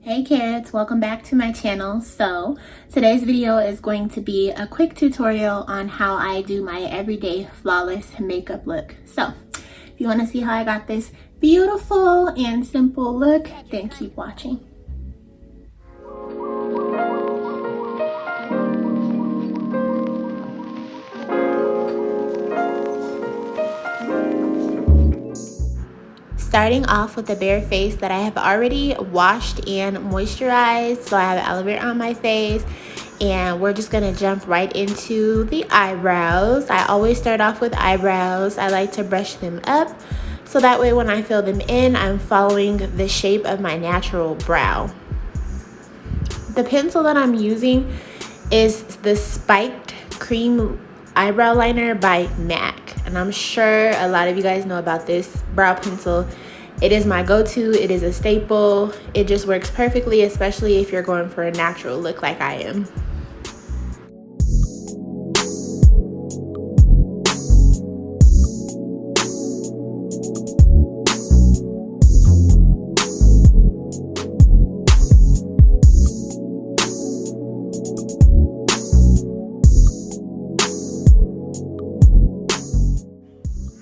Hey kids, welcome back to my channel. So today's video is going to be a quick tutorial on how I do my everyday flawless makeup look. So if you want to see how I got this beautiful and simple look, then keep watching. Starting off with the bare face that I have already washed and moisturized. So I have aloe vera on my face, and we're just gonna jump right into the eyebrows. I always start off with eyebrows. I like to brush them up so that way when I fill them in, I'm following the shape of my natural brow. The pencil that I'm using is the Spiked Cream Eyebrow Liner by MAC, and I'm sure a lot of you guys know about this brow pencil. It is my go-to. It is a staple. It just works perfectly, especially if you're going for a natural look like I am.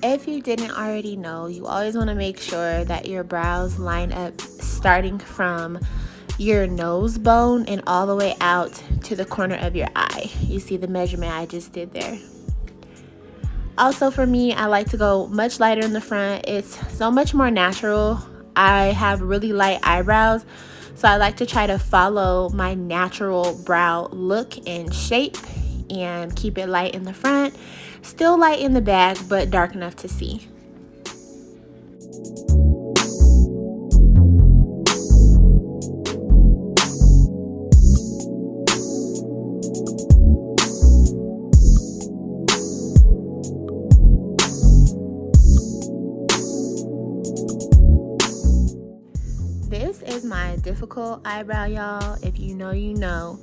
If you didn't already know, you always want to make sure that your brows line up starting from your nose bone and all the way out to the corner of your eye. You see the measurement I just did there. Also for me, I like to go much lighter in the front. It's so much more natural. I have really light eyebrows, so I like to try to follow my natural brow look and shape and keep it light in the front. Still light in the back, but dark enough to see. This is my difficult eyebrow, y'all. If you know, you know.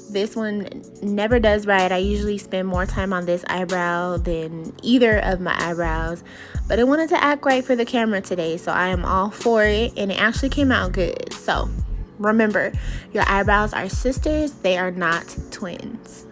This one never does right. I usually spend more time on this eyebrow than either of my eyebrows, but I wanted to act right for the camera today, so I am all for it, and it actually came out good. So remember, your eyebrows are sisters, they are not twins.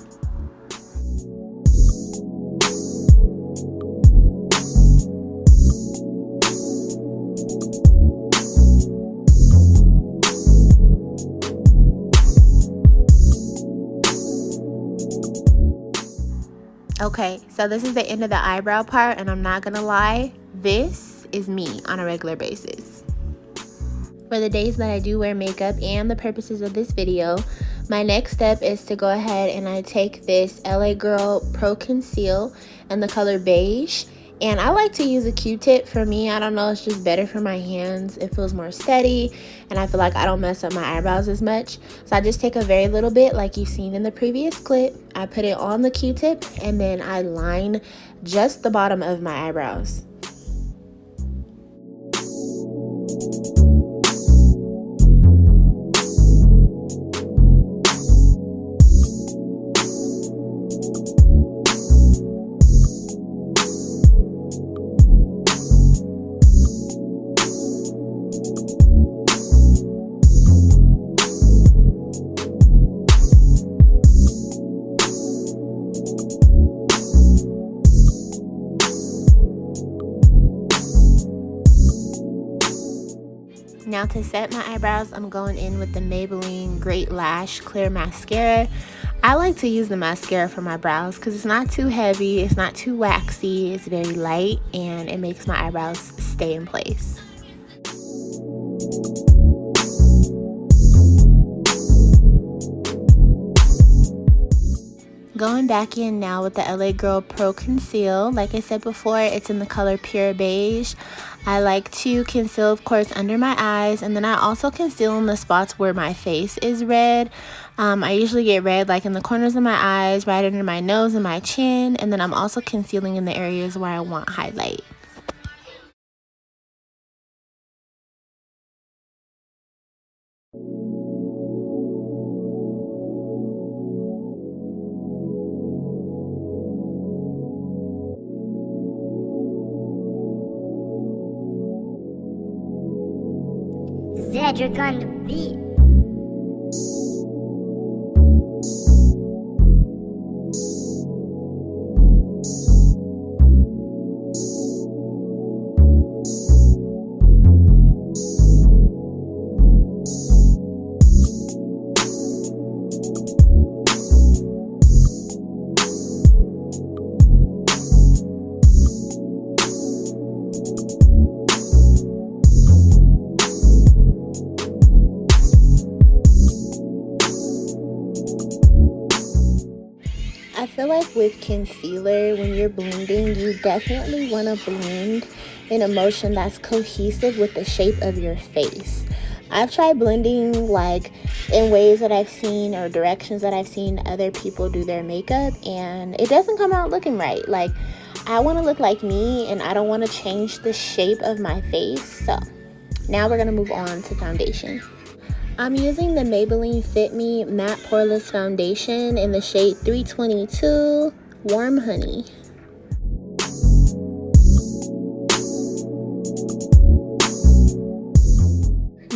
Okay, so this is the end of the eyebrow part, and I'm not gonna lie, this is me on a regular basis. For the days that I do wear makeup and the purposes of this video, my next step is to go ahead and I take this LA Girl Pro Conceal in the color Beige. And I like to use a Q-tip. For me, I don't know, it's just better for my hands. It feels more steady, and I feel like I don't mess up my eyebrows as much. So I just take a very little bit, like you've seen in the previous clip. I put it on the Q-tip, and then I line just the bottom of my eyebrows. Now to set my eyebrows, I'm going in with the Maybelline Great Lash Clear Mascara. I like to use the mascara for my brows because it's not too heavy, it's not too waxy, it's very light, and it makes my eyebrows stay in place. Going back in now with the LA Girl Pro Conceal. Like I said before, it's in the color Pure Beige. I like to conceal, of course, under my eyes, and then I also conceal in the spots where my face is red. I usually get red like in the corners of my eyes, right under my nose and my chin, and then I'm also concealing in the areas where I want highlight. Zedric on the beat. like with concealer, when you're blending, you definitely want to blend in a motion that's cohesive with the shape of your face. I've tried blending like in ways that I've seen or directions that I've seen other people do their makeup, and it doesn't come out looking right. Like, I want to look like me, and I don't want to change the shape of my face. So now we're going to move on to foundation. I'm using the Maybelline Fit Me Matte Poreless Foundation in the shade 322 Warm Honey.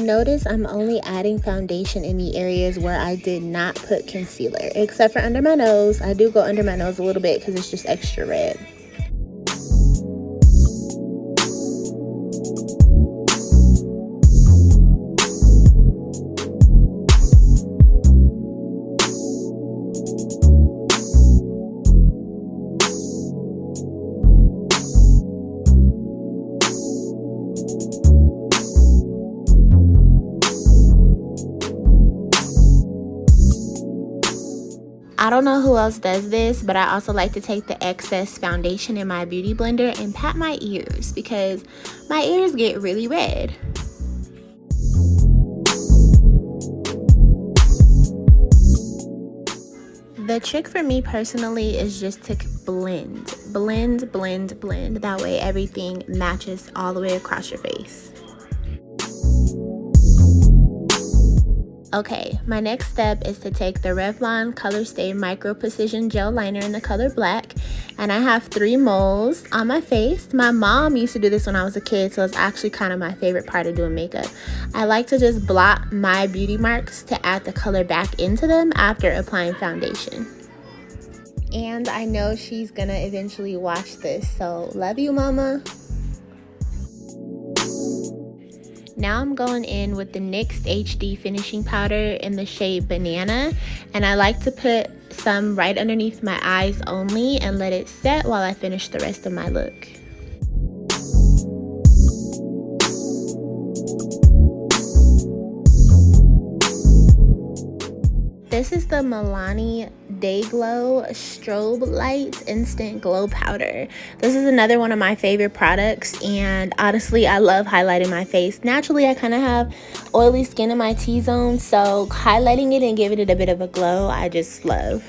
Notice I'm only adding foundation in the areas where I did not put concealer, except for under my nose. I do go under my nose a little bit because it's just extra red. I don't know who else does this, but I also like to take the excess foundation in my beauty blender and pat my ears because my ears get really red. The trick for me personally is just to blend. That way everything matches all the way across your face. Okay, my next step is to take the Revlon Color Stay Micro Precision Gel Liner in the color black, and I have 3 moles on my face. My mom used to do this when I was a kid, so it's actually kind of my favorite part of doing makeup. I like to just blot my beauty marks to add the color back into them after applying foundation. And I know she's gonna eventually watch this, so love you, mama. Now I'm going in with the NYX HD finishing powder in the shade Banana, and I like to put some right underneath my eyes only and let it set while I finish the rest of my look. This is the MILANI Day Glow Strobelight Instant Glow Powder. This is another one of my favorite products, and honestly, I love highlighting my face. Naturally, I kind of have oily skin in my T-zone, so highlighting it and giving it a bit of a glow, I just love.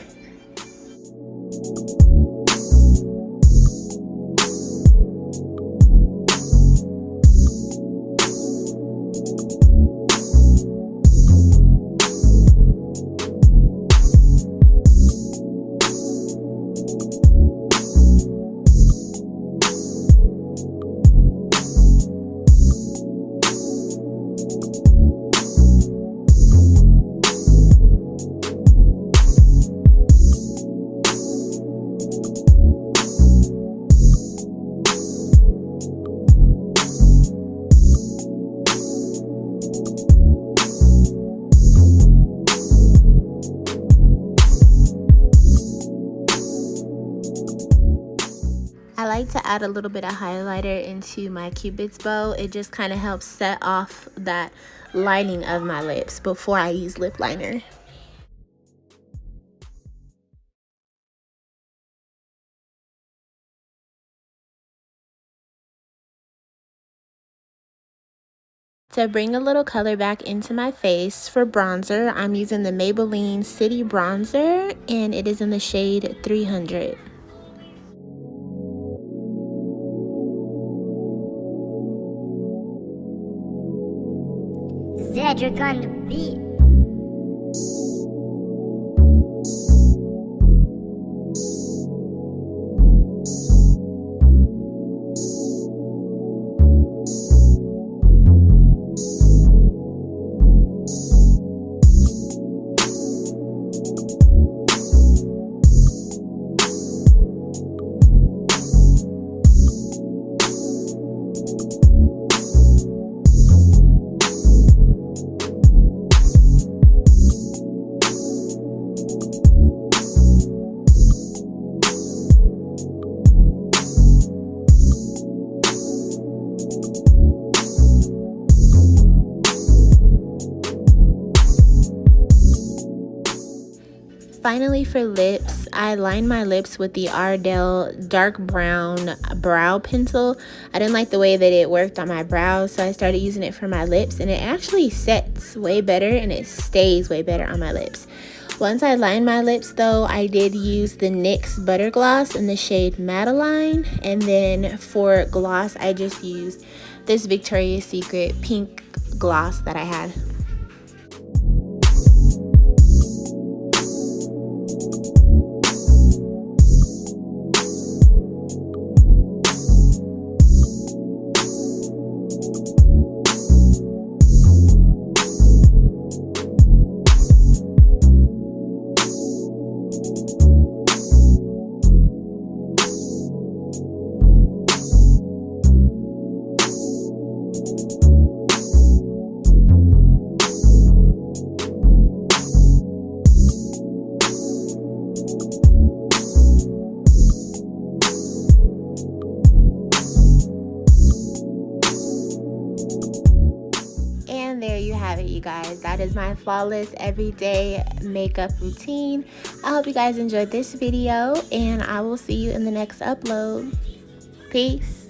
I like to add a little bit of highlighter into my Cupid's bow. It just kind of helps set off that lining of my lips before I use lip liner. To bring a little color back into my face for bronzer, I'm using the Maybelline City Bronzer, and it is in the shade 300. Cedric on the beat. finally for lips, I lined my lips with the Ardell dark brown brow pencil. I didn't like the way that it worked on my brows, so I started using it for my lips, and it actually sets way better and it stays way better on my lips. Once I lined my lips though, I did use the NYX Butter Gloss in the shade Madeleine, and then for gloss I just used this Victoria's Secret pink gloss that I had. And there you have it, you guys. That is my flawless everyday makeup routine. I hope you guys enjoyed this video, and I will see you in the next upload. Peace.